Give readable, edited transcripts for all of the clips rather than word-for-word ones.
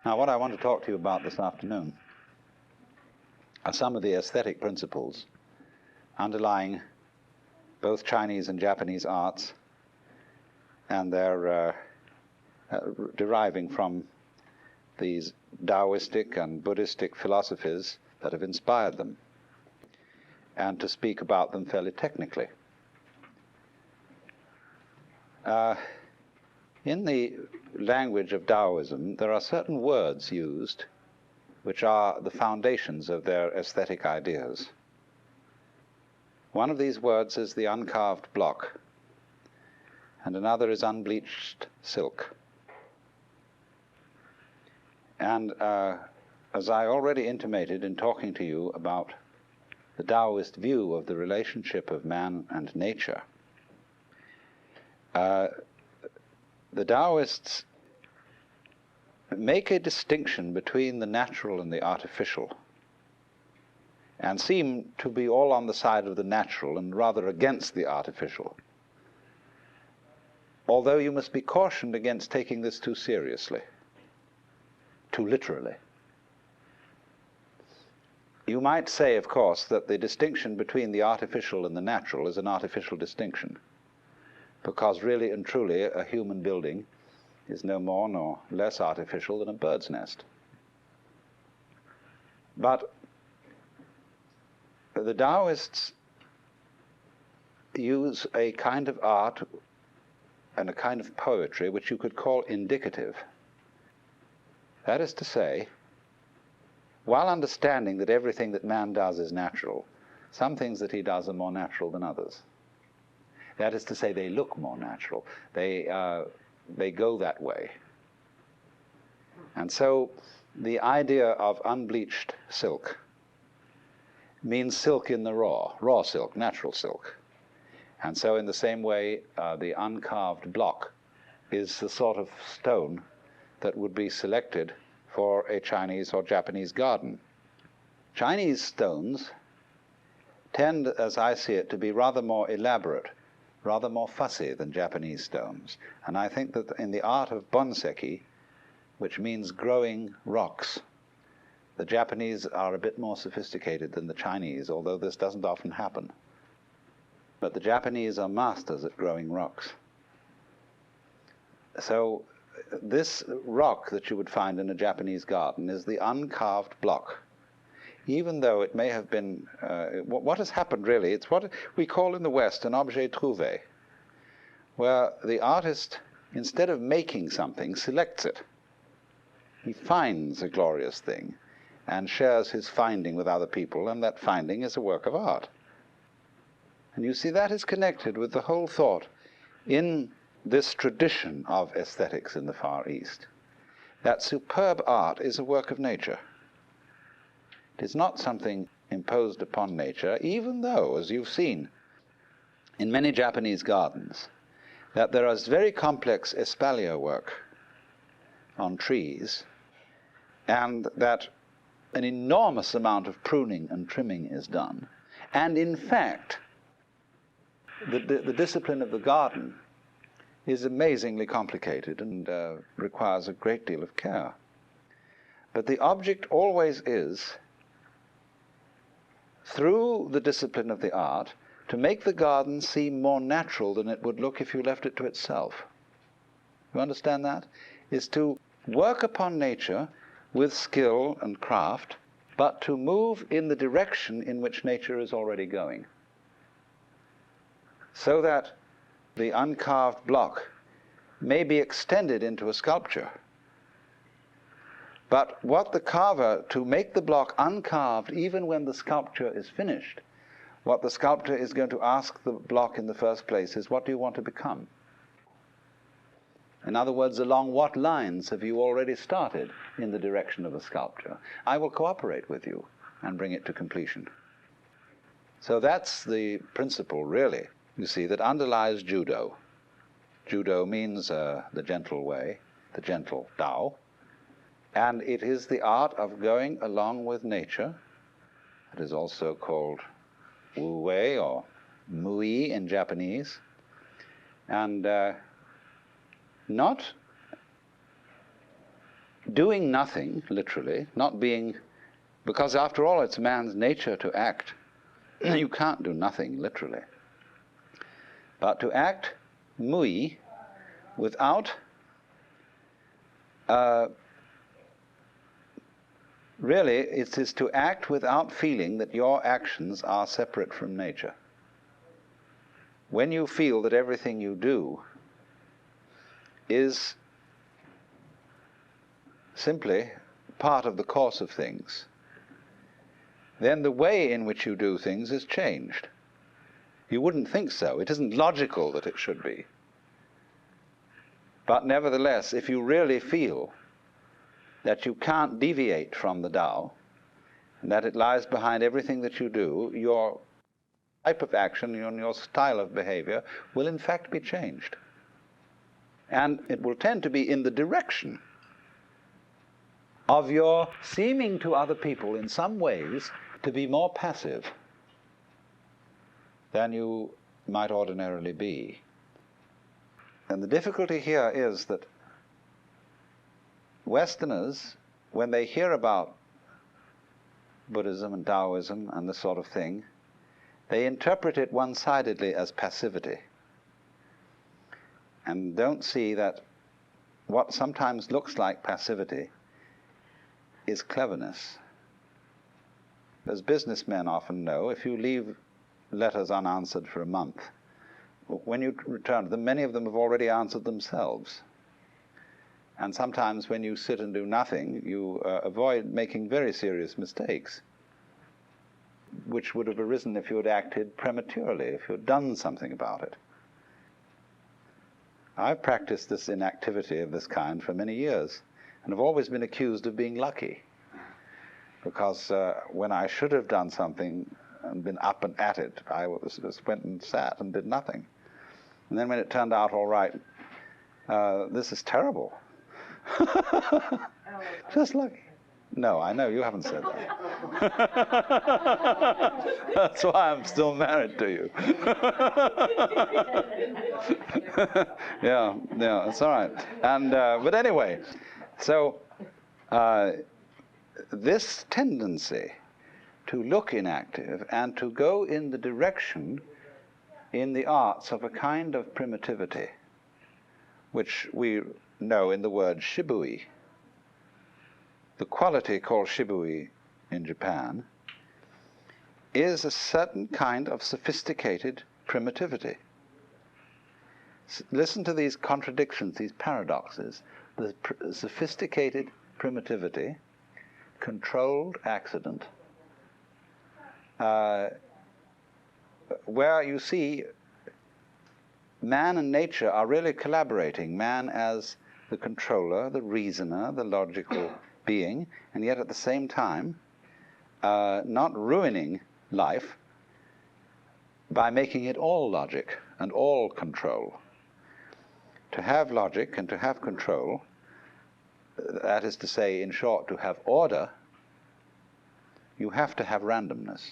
Now, what I want to talk to you about this afternoon are some of the aesthetic principles underlying both Chinese and Japanese arts, and they're deriving from these Taoistic and Buddhistic philosophies that have inspired them, and to speak about them fairly technically. In the language of Taoism, there are certain words used which are the foundations of their aesthetic ideas. One of these words is the uncarved block, and another is unbleached silk. And as I already intimated in talking to you about the Taoist view of the relationship of man and nature, the Taoists make a distinction between the natural and the artificial, and seem to be all on the side of the natural and rather against the artificial. Although you must be cautioned against taking this too seriously, too literally. You might say, of course, that the distinction between the artificial and the natural is an artificial distinction, because really and truly a human building is no more nor less artificial than a bird's nest. But the Taoists use a kind of art and a kind of poetry which you could call indicative. That is to say, while understanding that everything that man does is natural, some things that he does are more natural than others. That is to say, they look more natural. They go that way. And so the idea of unbleached silk means silk in the raw silk, natural silk. And so in the same way, the uncarved block is the sort of stone that would be selected for a Chinese or Japanese garden. Chinese stones tend, as I see it, to be rather more elaborate, rather more fussy than Japanese stones. And I think that in the art of bonseki, which means growing rocks, the Japanese are a bit more sophisticated than the Chinese, although this doesn't often happen. But the Japanese are masters at growing rocks. So this rock that you would find in a Japanese garden is the uncarved block. Even though it may have been, what has happened really, it's what we call in the West an objet trouvé, where the artist, instead of making something, selects it. He finds a glorious thing and shares his finding with other people, and that finding is a work of art. And you see, that is connected with the whole thought in this tradition of aesthetics in the Far East, that superb art is a work of nature. It is not something imposed upon nature, even though, as you've seen in many Japanese gardens, that there is very complex espalier work on trees, and that an enormous amount of pruning and trimming is done. And in fact, the discipline of the garden is amazingly complicated and requires a great deal of care. But the object always is, through the discipline of the art, to make the garden seem more natural than it would look if you left it to itself. You understand that? Is to work upon nature with skill and craft, but to move in the direction in which nature is already going. So that the uncarved block may be extended into a sculpture. But what the carver, to make the block uncarved, even when the sculpture is finished, what the sculptor is going to ask the block in the first place is, what do you want to become? In other words, along what lines have you already started in the direction of a sculpture? I will cooperate with you and bring it to completion. So that's the principle, really, you see, that underlies judo. Judo means the gentle way, the gentle Tao. And it is the art of going along with nature. It is also called Wu Wei or Mui in Japanese. And not doing nothing, literally, not being, because after all it's man's nature to act. You can't do nothing, literally. But to act mui without really, it is to act without feeling that your actions are separate from nature. When you feel that everything you do is simply part of the course of things, then the way in which you do things is changed. You wouldn't think so. It isn't logical that it should be. But nevertheless, if you really feel that you can't deviate from the Tao, and that it lies behind everything that you do, your type of action and your style of behavior will in fact be changed. And it will tend to be in the direction of your seeming to other people in some ways to be more passive than you might ordinarily be. And the difficulty here is that Westerners, when they hear about Buddhism and Taoism and this sort of thing, they interpret it one-sidedly as passivity, and don't see that what sometimes looks like passivity is cleverness. As businessmen often know, if you leave letters unanswered for a month, when you return to them, many of them have already answered themselves. And sometimes when you sit and do nothing, you avoid making very serious mistakes, which would have arisen if you had acted prematurely, if you had done something about it. I've practiced this inactivity of this kind for many years, and have always been accused of being lucky, because when I should have done something and been up and at it, I just went and sat and did nothing. And then when it turned out all right, this is terrible. Just lucky. No, I know, you haven't said that. That's why I'm still married to you. Yeah, it's all right. And, but anyway, so this tendency to look inactive and to go in the direction in the arts of a kind of primitivity, which we know in the word shibui. The quality called shibui in Japan is a certain kind of sophisticated primitivity. Listen to these contradictions, these paradoxes. The sophisticated primitivity, controlled accident, where you see man and nature are really collaborating, man as the controller, the reasoner, the logical being, and yet at the same time not ruining life by making it all logic and all control. To have logic and to have control, that is to say, in short, to have order, you have to have randomness.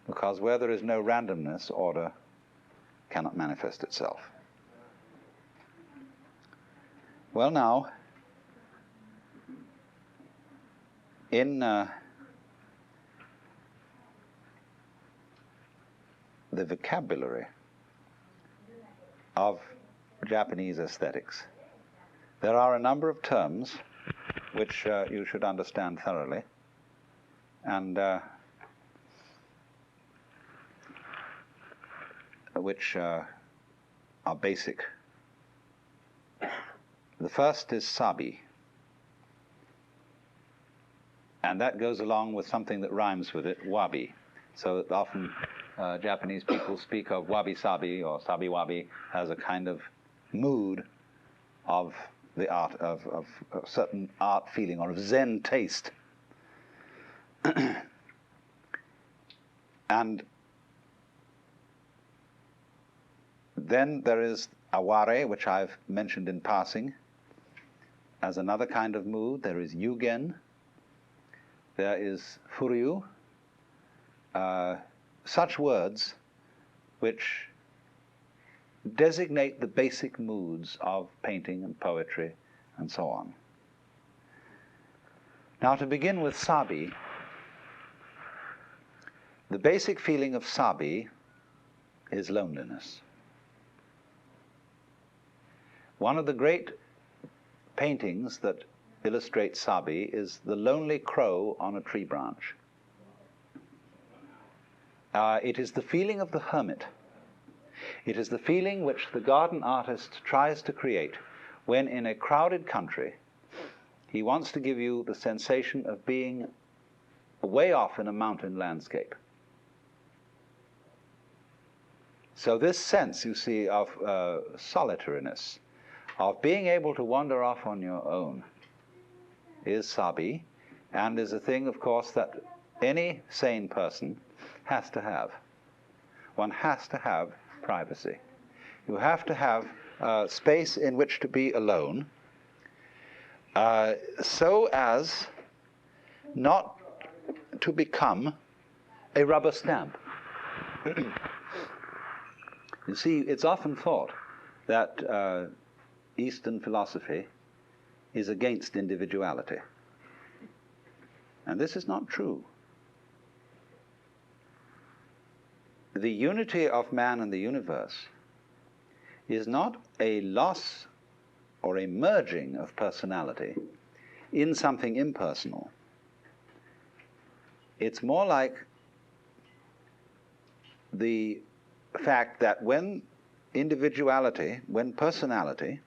Because where there is no randomness, order cannot manifest itself. Well, now, in the vocabulary of Japanese aesthetics, there are a number of terms which you should understand thoroughly, and which are basic. The first is sabi, and that goes along with something that rhymes with it, wabi. So that often Japanese people speak of wabi-sabi or sabi-wabi as a kind of mood of the art, of a certain art feeling or of Zen taste. And then there is aware, which I've mentioned in passing as another kind of mood. There is yugen. There is furyu. Such words which designate the basic moods of painting and poetry and so on. Now, to begin with sabi, the basic feeling of sabi is loneliness. One of the great paintings that illustrates sabi is the lonely crow on a tree branch. It is the feeling of the hermit. It is the feeling which the garden artist tries to create when in a crowded country he wants to give you the sensation of being way off in a mountain landscape. So this sense, you see, of solitariness, of being able to wander off on your own, is sabi, and is a thing, of course, that any sane person has to have. One has to have privacy. You have to have space in which to be alone, so as not to become a rubber stamp. You see, it's often thought that Eastern philosophy is against individuality. And this is not true. The unity of man and the universe is not a loss or a merging of personality in something impersonal. It's more like the fact that when individuality, when personality,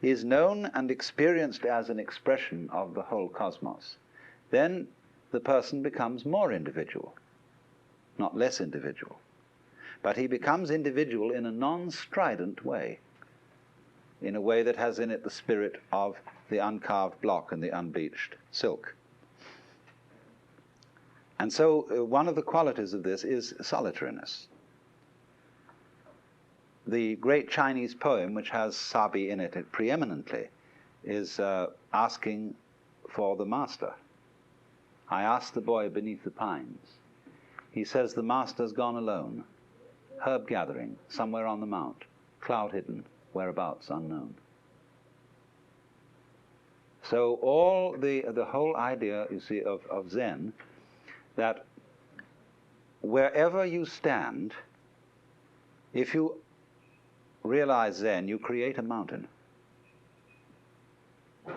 is known and experienced as an expression of the whole cosmos, then the person becomes more individual, not less individual. But he becomes individual in a non-strident way, in a way that has in it the spirit of the uncarved block and the unbleached silk. And so one of the qualities of this is solitariness. The great Chinese poem, which has sabi in it preeminently, is asking for the master. I asked the boy beneath the pines. He says the master's gone alone, herb gathering, somewhere on the mount, cloud hidden, whereabouts unknown. So all the whole idea, you see, of Zen, that wherever you stand, if you realize Zen, you create a mountain.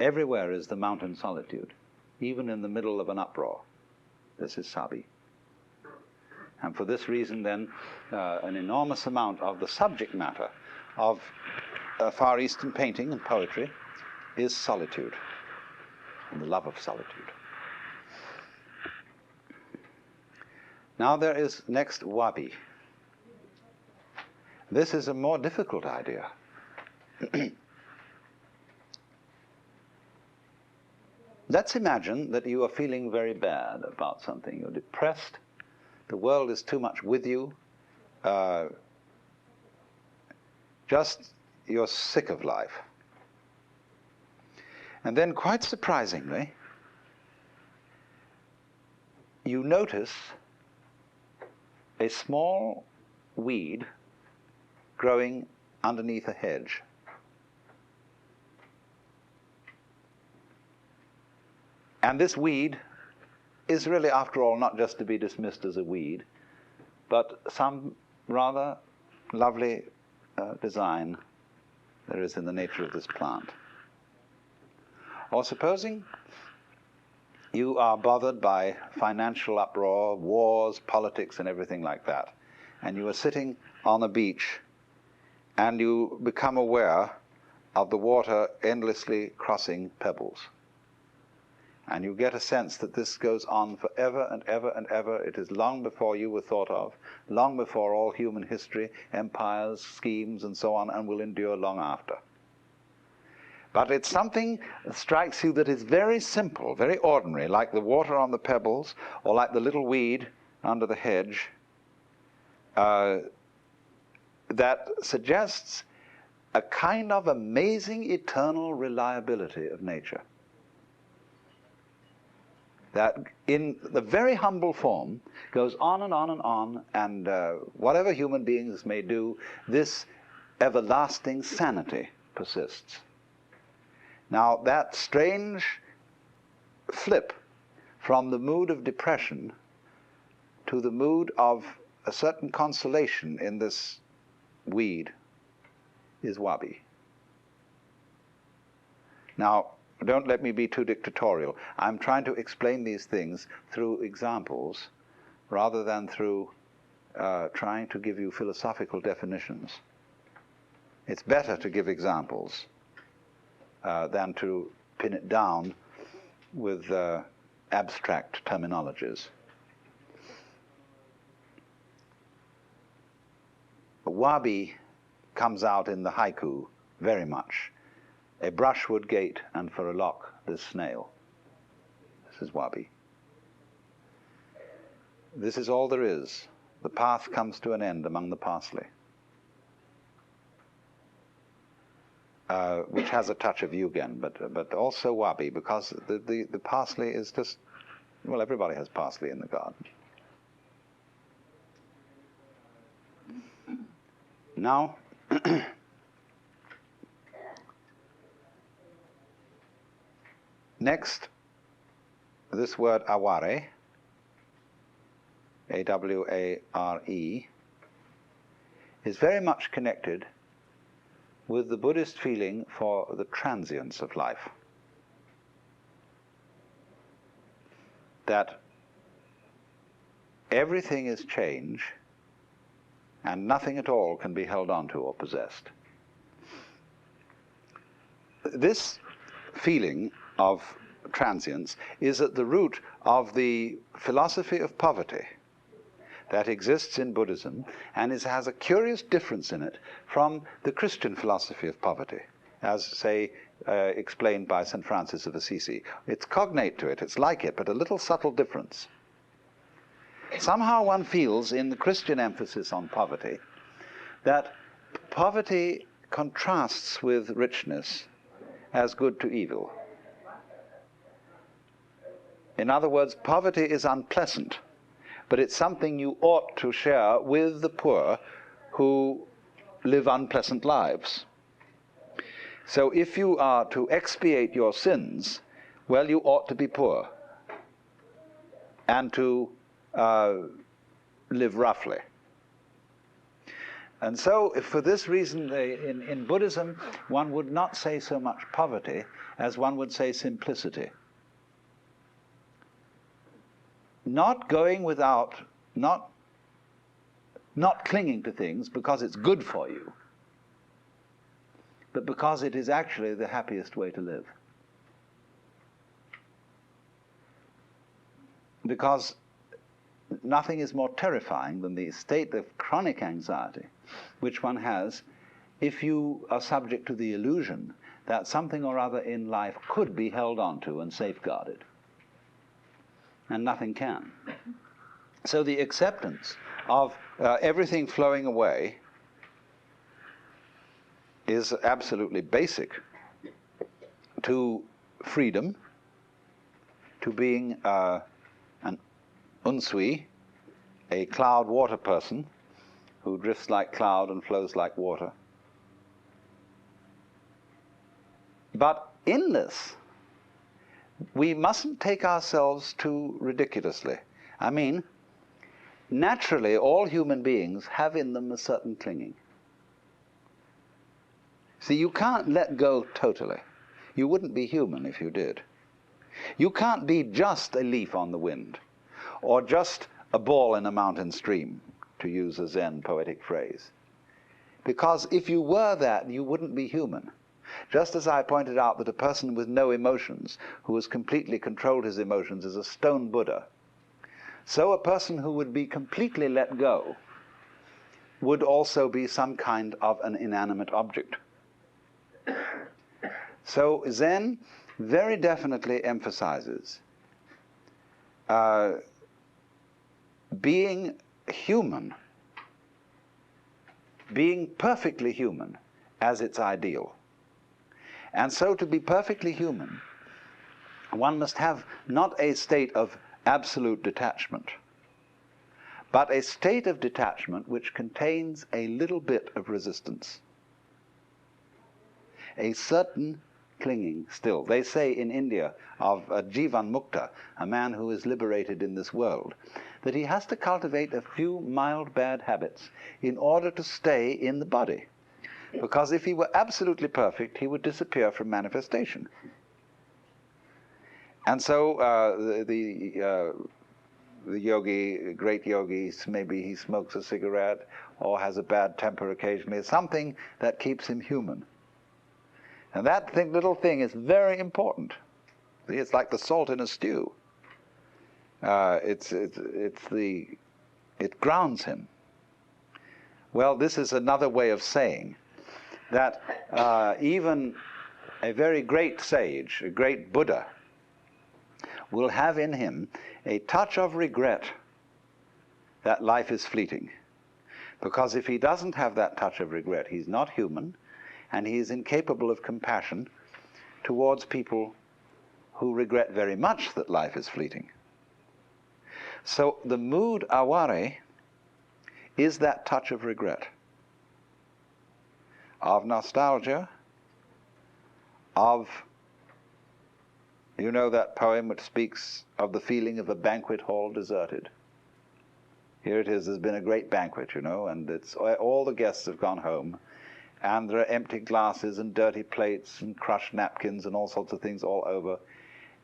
Everywhere is the mountain solitude, even in the middle of an uproar. This is sabi. And for this reason, then, an enormous amount of the subject matter of Far Eastern painting and poetry is solitude, and the love of solitude. Now there is next wabi. This is a more difficult idea. Let's imagine that you are feeling very bad about something. You're depressed. The world is too much with you. Just you're sick of life. And then, quite surprisingly, you notice a small weed growing underneath a hedge. And this weed is really, after all, not just to be dismissed as a weed, but some rather lovely design there is in the nature of this plant. Or supposing you are bothered by financial uproar, wars, politics, and everything like that, and you are sitting on a beach, and you become aware of the water endlessly crossing pebbles. And you get a sense that this goes on forever and ever and ever. It is long before you were thought of, long before all human history, empires, schemes, and so on, and will endure long after. But it's something that strikes you that is very simple, very ordinary, like the water on the pebbles, or like the little weed under the hedge, that suggests a kind of amazing eternal reliability of nature. That in the very humble form goes on and on and on, and whatever human beings may do, this everlasting sanity persists. Now that strange flip from the mood of depression to the mood of a certain consolation in this weed is wabi. Now, don't let me be too dictatorial. I'm trying to explain these things through examples rather than through trying to give you philosophical definitions. It's better to give examples than to pin it down with abstract terminologies. Wabi comes out in the haiku very much. A brushwood gate, and for a lock this snail. This is wabi. This is all there is. The path comes to an end among the parsley. Which has a touch of yugen, but also wabi, because the parsley is just, well, everybody has parsley in the garden. Now, next, this word aware, A-W-A-R-E, is very much connected with the Buddhist feeling for the transience of life. That everything is change, and nothing at all can be held on to or possessed. This feeling of transience is at the root of the philosophy of poverty that exists in Buddhism, and has a curious difference in it from the Christian philosophy of poverty, as, say, explained by St. Francis of Assisi. It's cognate to it, it's like it, but a little subtle difference. Somehow one feels in the Christian emphasis on poverty that poverty contrasts with richness as good to evil. In other words, poverty is unpleasant, but it's something you ought to share with the poor who live unpleasant lives. So if you are to expiate your sins, well, you ought to be poor and to live roughly. And so, for this reason, in Buddhism, one would not say so much poverty as one would say simplicity. Not going without, not clinging to things because it's good for you, but because it is actually the happiest way to live. Because nothing is more terrifying than the state of chronic anxiety which one has if you are subject to the illusion that something or other in life could be held on to and safeguarded, and nothing can. So the acceptance of everything flowing away is absolutely basic to freedom, to being an unsui, a cloud water person who drifts like cloud and flows like water. But in this, we mustn't take ourselves too ridiculously. I mean, naturally, all human beings have in them a certain clinging. See, you can't let go totally. You wouldn't be human if you did. You can't be just a leaf on the wind, or just a ball in a mountain stream, to use a Zen poetic phrase. Because if you were that, you wouldn't be human. Just as I pointed out that a person with no emotions, who has completely controlled his emotions, is a stone Buddha, so a person who would be completely let go would also be some kind of an inanimate object. So Zen very definitely emphasizes being human, being perfectly human as its ideal. And so to be perfectly human, one must have not a state of absolute detachment, but a state of detachment which contains a little bit of resistance, a certain clinging still. They say in India of Jivan Mukta, a man who is liberated in this world, that he has to cultivate a few mild bad habits in order to stay in the body. Because if he were absolutely perfect, he would disappear from manifestation. And so the yogi, great yogi, maybe he smokes a cigarette or has a bad temper occasionally, something that keeps him human. And that little thing is very important. See, it's like the salt in a stew. It grounds him. Well, this is another way of saying that even a very great sage, a great Buddha, will have in him a touch of regret that life is fleeting. Because if he doesn't have that touch of regret, he's not human, and he is incapable of compassion towards people who regret very much that life is fleeting. So the mood aware is that touch of regret, of nostalgia, of, you know that poem which speaks of the feeling of a banquet hall deserted. Here it is, there's been a great banquet, you know, and all the guests have gone home, and there are empty glasses and dirty plates and crushed napkins and all sorts of things all over,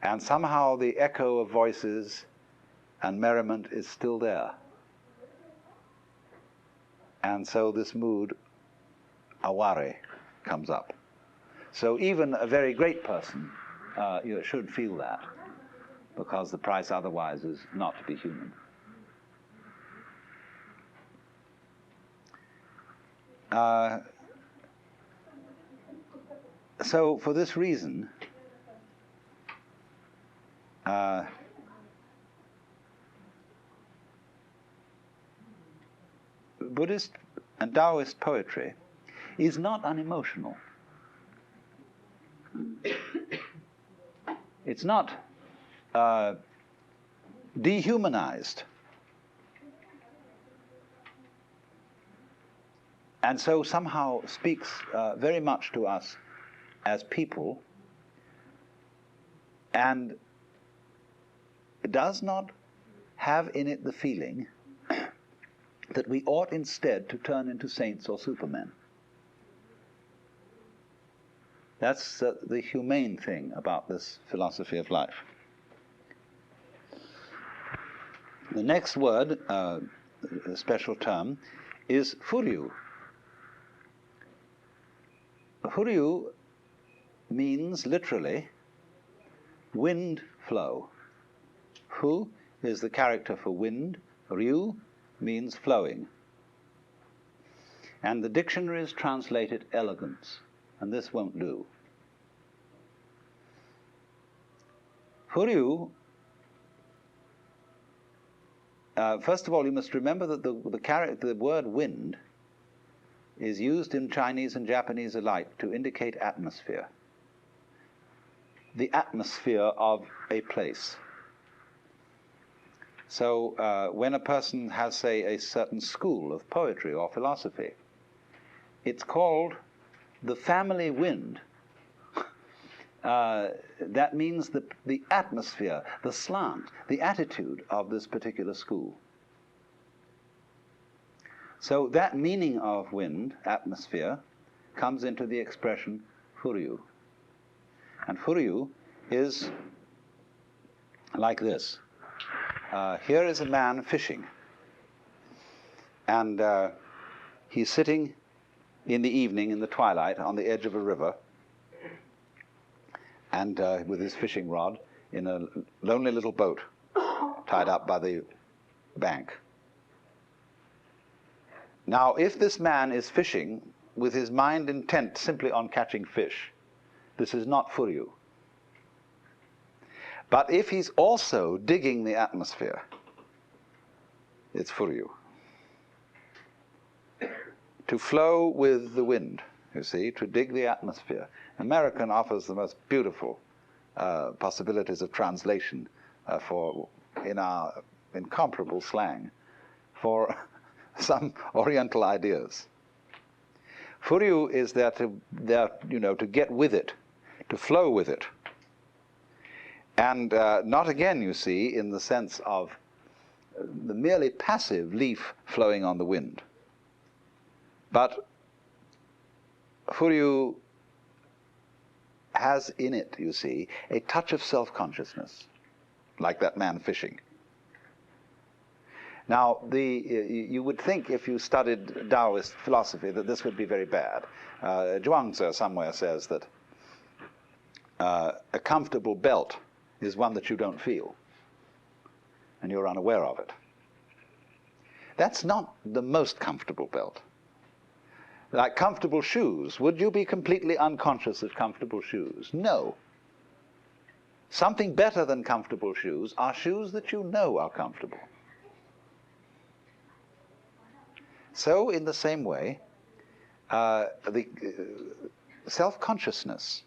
and somehow the echo of voices and merriment is still there. And so this mood, aware, comes up. So even a very great person should feel that, because the price otherwise is not to be human. So for this reason, Buddhist and Taoist poetry is not unemotional. It's not dehumanized. And so somehow speaks very much to us as people, and it does not have in it the feeling that we ought instead to turn into saints or supermen. That's the humane thing about this philosophy of life. The next word, a special term, is furyu. Furyu means literally wind flow. Fu is the character for wind, ryu means flowing. And the dictionaries translate it elegance, and this won't do. Furyu, first of all, you must remember that the word wind is used in Chinese and Japanese alike to indicate atmosphere. The atmosphere of a place. So when a person has, say, a certain school of poetry or philosophy, it's called the family wind. That means the atmosphere, the slant, the attitude of this particular school. So that meaning of wind, atmosphere, comes into the expression furyu. And furyu is like this. Here is a man fishing, and he's sitting in the evening, in the twilight, on the edge of a river, and with his fishing rod in a lonely little boat tied up by the bank. Now, if this man is fishing with his mind intent simply on catching fish, this is not furyu. But if he's also digging the atmosphere, it's furyu. To flow with the wind, you see, to dig the atmosphere. American offers the most beautiful possibilities of translation in our incomparable slang for some Oriental ideas. Furyu is there to get with it, to flow with it. And not again, you see, in the sense of the merely passive leaf flowing on the wind. But Furyu has in it, you see, a touch of self-consciousness, like that man fishing. Now, you would think if you studied Taoist philosophy that this would be very bad. Zhuangzi somewhere says that a comfortable belt is one that you don't feel, and you're unaware of it. That's not the most comfortable belt. Like comfortable shoes, would you be completely unconscious of comfortable shoes? No. Something better than comfortable shoes are shoes that you know are comfortable. So, in the same way, the self-consciousness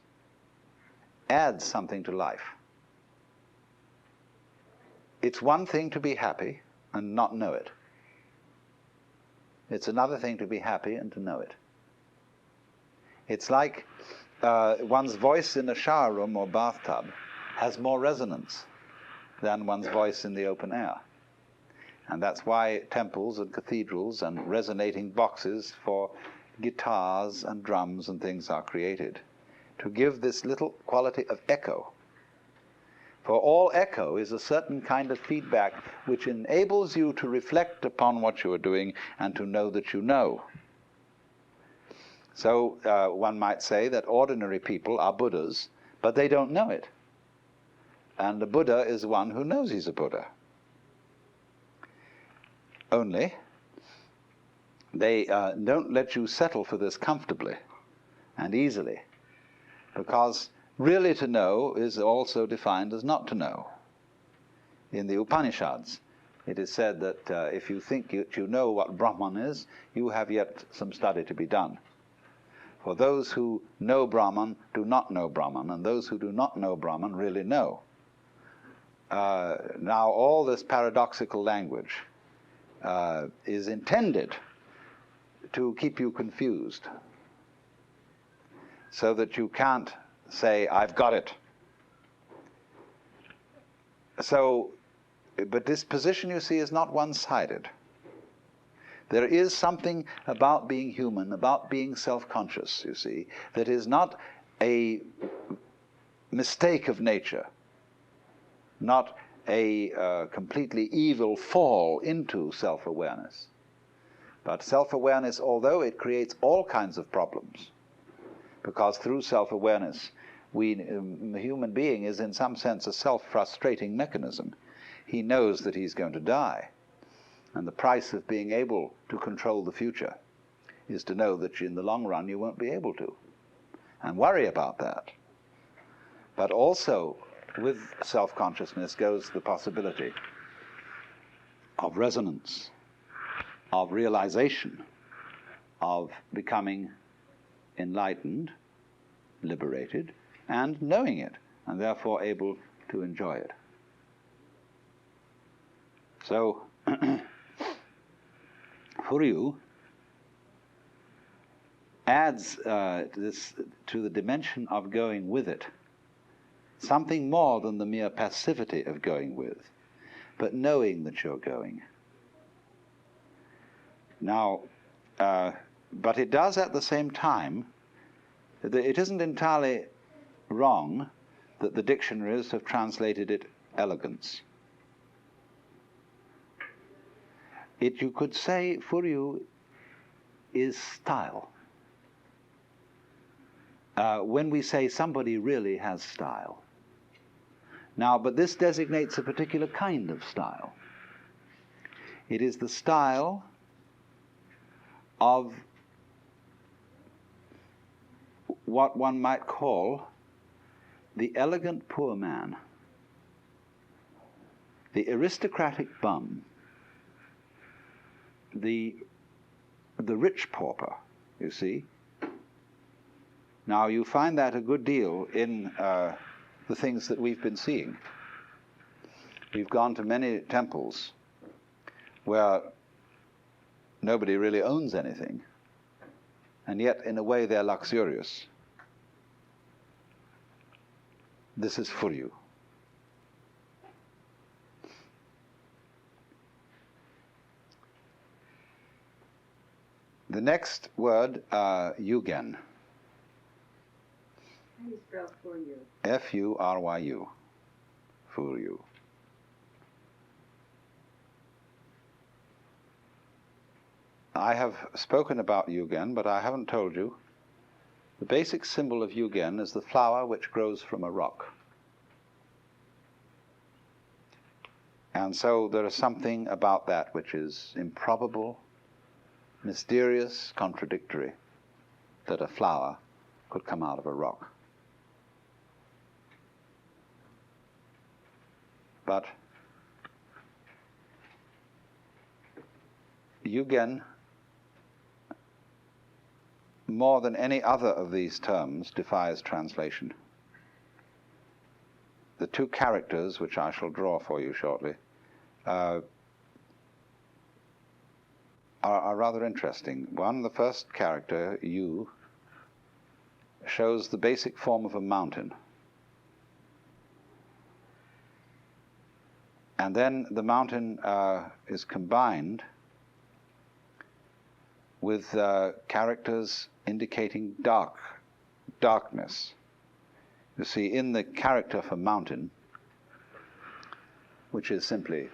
adds something to life. It's one thing to be happy and not know it. It's another thing to be happy and to know it. It's like one's voice in a shower room or bathtub has more resonance than one's voice in the open air. And that's why temples and cathedrals and resonating boxes for guitars and drums and things are created, to give this little quality of echo. For all echo is a certain kind of feedback which enables you to reflect upon what you are doing and to know that you know. So one might say that ordinary people are Buddhas, but they don't know it. And the Buddha is one who knows he's a Buddha. Only, they don't let you settle for this comfortably and easily, because really to know is also defined as not to know. In the Upanishads, it is said that if you think you know what Brahman is, you have yet some study to be done. For those who know Brahman do not know Brahman, and those who do not know Brahman really know. Now, all this paradoxical language is intended to keep you confused, so that you can't say, I've got it. So, but this position, you see, is not one-sided. There is something about being human, about being self-conscious, you see, that is not a mistake of nature, not a completely evil fall into self-awareness. But self-awareness, although it creates all kinds of problems, because through self-awareness, the human being is in some sense a self-frustrating mechanism. He knows that he's going to die. And the price of being able to control the future is to know that in the long run you won't be able to, and worry about that. But also, with self-consciousness goes the possibility of resonance, of realization, of becoming enlightened, liberated, and knowing it, and therefore able to enjoy it. So, Furyu adds this to the dimension of going with it, something more than the mere passivity of going with, but knowing that you're going. Now, but it does at the same time, it isn't entirely wrong that the dictionaries have translated it elegance. You could say Furyu is style. When we say somebody really has style. Now, but this designates a particular kind of style. It is the style of what one might call the elegant poor man, the aristocratic bum, the rich pauper, you see. Now, you find that a good deal in the things that we've been seeing. We've gone to many temples where nobody really owns anything, and yet in a way they're luxurious. This is Furyu. The next word, Yugen. How do you spell Furyu? F-U-R-Y-U. Furyu. I have spoken about Yugen, but I haven't told you. The basic symbol of Yugen is the flower which grows from a rock. And so there is something about that which is improbable, mysterious, contradictory, that a flower could come out of a rock. But Yugen, more than any other of these terms, defies translation. The two characters, which I shall draw for you shortly, are rather interesting. One, the first character, Yu, shows the basic form of a mountain. And then the mountain is combined with characters indicating darkness. You see, in the character for mountain, which is simply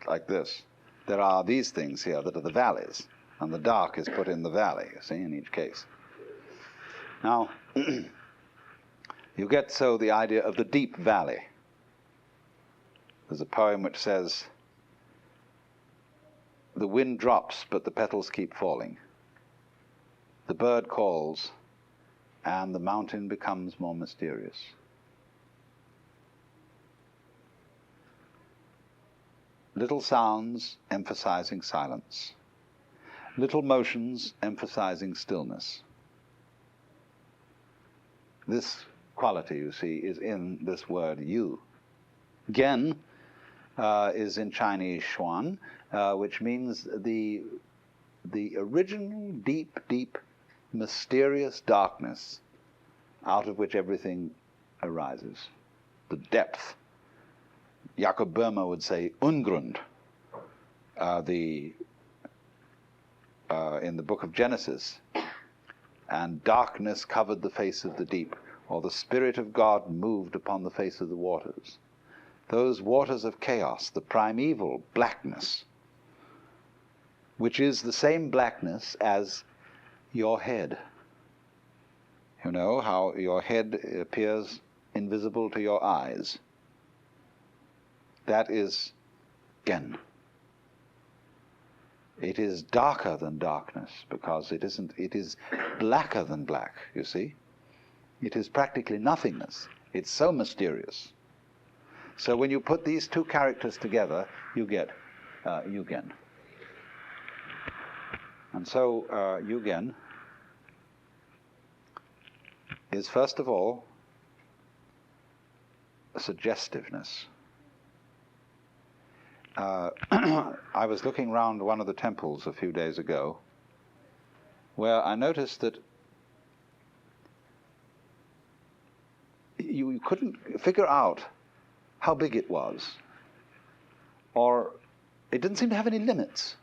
like this, there are these things here that are the valleys, and the dark is put in the valley, you see, in each case. Now, you get so the idea of the deep valley. There's a poem which says, "The wind drops, but the petals keep falling. The bird calls, and the mountain becomes more mysterious." Little sounds emphasizing silence. Little motions emphasizing stillness. This quality, you see, is in this word yu. Gen is in Chinese xuan, which means the original deep, mysterious darkness out of which everything arises. The depth. Jakob Böhmer would say Ungrund. In the book of Genesis, and darkness covered the face of the deep, or the Spirit of God moved upon the face of the waters. Those waters of chaos, the primeval blackness, which is the same blackness as your head. You know how your head appears invisible to your eyes. That is Gen. It is darker than darkness, because it is blacker than black, you see. It is practically nothingness. It's so mysterious. So when you put these two characters together, you get Yugen. And so Yugen is, first of all, suggestiveness. I was looking round one of the temples a few days ago, where I noticed that you couldn't figure out how big it was, or it didn't seem to have any limits,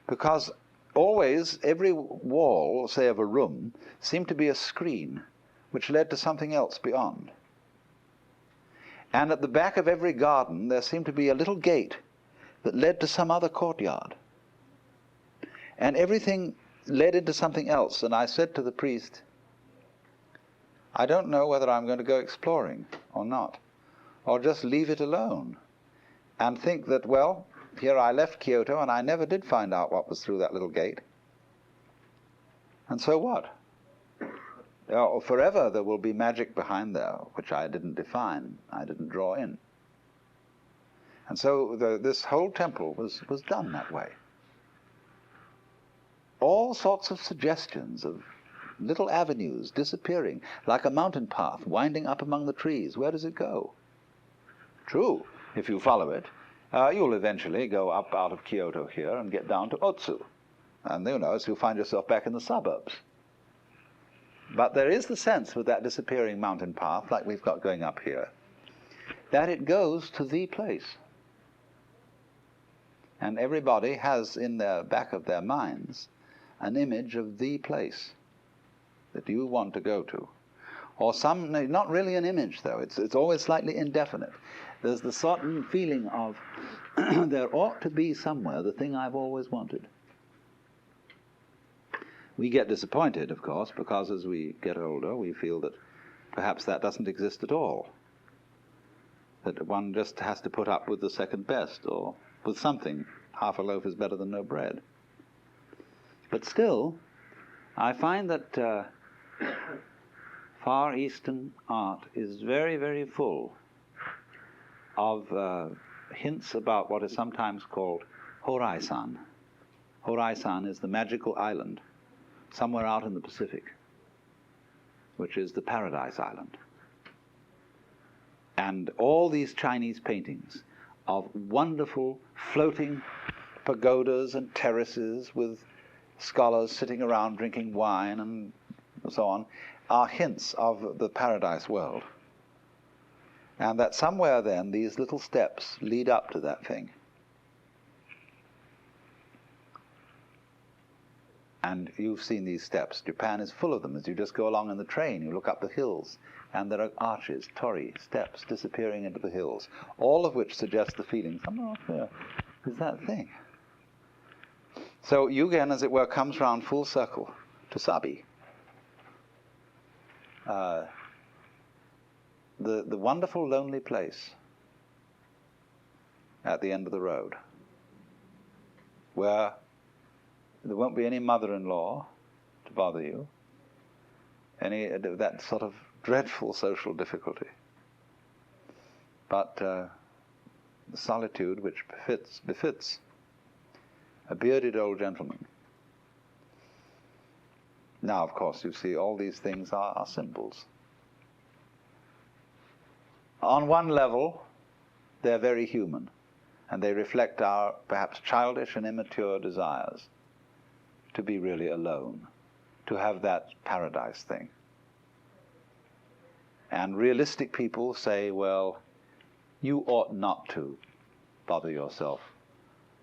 because always every wall, say of a room, seemed to be a screen which led to something else beyond. And at the back of every garden there seemed to be a little gate that led to some other courtyard. And everything led into something else. And I said to the priest, I don't know whether I'm going to go exploring or not, or just leave it alone and think that, well, here I left Kyoto and I never did find out what was through that little gate. And so what? Forever there will be magic behind there, which I didn't define, I didn't draw in. And so this whole temple was done that way. All sorts of suggestions of little avenues disappearing, like a mountain path winding up among the trees. Where does it go? True, if you follow it, you'll eventually go up out of Kyoto here and get down to Otsu. And so you'll find yourself back in the suburbs. But there is the sense with that disappearing mountain path, like we've got going up here, that it goes to the place. And everybody has in the back of their minds an image of the place that you want to go to. Or some, not really an image though, it's always slightly indefinite. There's the certain feeling of there ought to be somewhere the thing I've always wanted. We get disappointed, of course, because as we get older we feel that perhaps that doesn't exist at all. That one just has to put up with the second best, or with something. Half a loaf is better than no bread. But still, I find that Far Eastern art is very, very full of hints about what is sometimes called Horai-san. Horai-san is the magical island somewhere out in the Pacific, which is the Paradise Island. And all these Chinese paintings of wonderful floating pagodas and terraces with scholars sitting around drinking wine and so on are hints of the paradise world. And that somewhere then these little steps lead up to that thing. And you've seen these steps. Japan is full of them. As you just go along in the train, you look up the hills, and there are arches, torii, steps disappearing into the hills, all of which suggest the feeling, somewhere up there is that thing. So Yugen, as it were, comes round full circle to Sabi. The wonderful lonely place at the end of the road, where there won't be any mother-in-law to bother you, any that sort of dreadful social difficulty, but the solitude which befits a bearded old gentleman. Now, of course, you see all these things are symbols. On one level, they're very human, and they reflect our perhaps childish and immature desires to be really alone, to have that paradise thing. And realistic people say, well, you ought not to bother yourself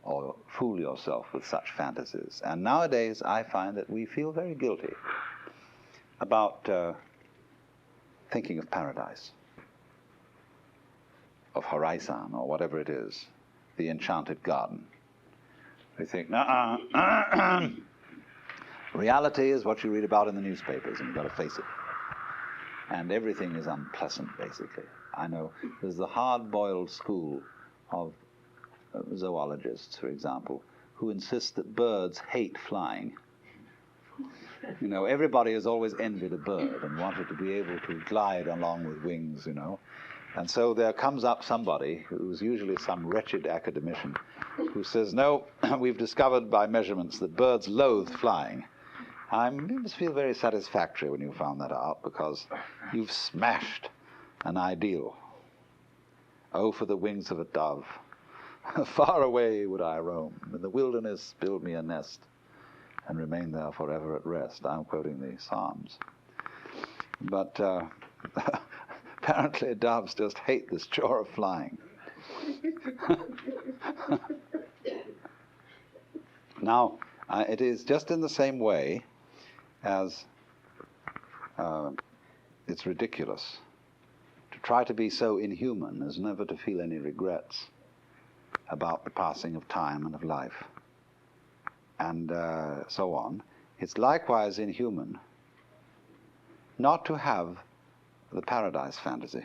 or fool yourself with such fantasies. And nowadays I find that we feel very guilty about thinking of paradise, of Horai-san, or whatever it is, the enchanted garden. We think, reality is what you read about in the newspapers, and you've got to face it. And everything is unpleasant, basically. I know there's the hard-boiled school of zoologists, for example, who insist that birds hate flying. You know, everybody has always envied a bird and wanted to be able to glide along with wings, you know. And so there comes up somebody, who's usually some wretched academician, who says, no, we've discovered by measurements that birds loathe flying. You must feel very satisfactory when you found that out, because you've smashed an ideal. Oh, for the wings of a dove. Far away would I roam. In the wilderness build me a nest and remain there forever at rest. I'm quoting the Psalms. But apparently doves just hate this chore of flying. Now, it is just in the same way as it's ridiculous to try to be so inhuman as never to feel any regrets about the passing of time and of life, and so on. It's likewise inhuman not to have the paradise fantasy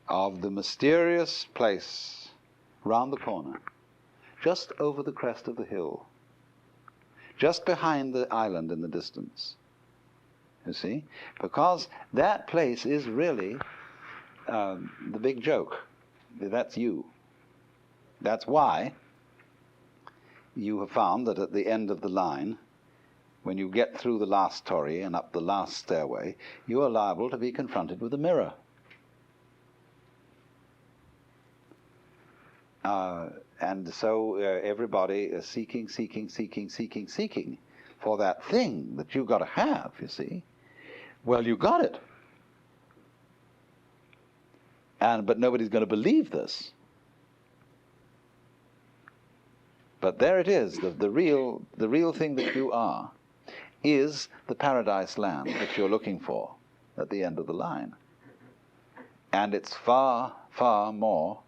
of the mysterious place round the corner, just over the crest of the hill, just behind the island in the distance. You see? Because that place is really the big joke. That's you. That's why you have found that at the end of the line, when you get through the last torii and up the last stairway, you are liable to be confronted with a mirror. And so everybody is seeking, for that thing that you got to have, you see, well, you got it. But nobody's going to believe this. But there it is, the real thing that you are is the paradise land that you're looking for at the end of the line. And it's far, far more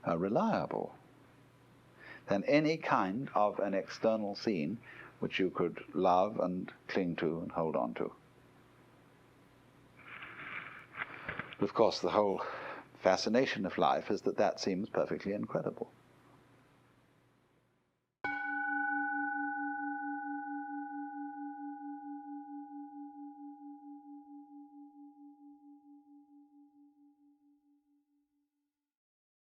reliable than any kind of an external scene which you could love and cling to and hold on to. But of course, the whole fascination of life is that seems perfectly incredible.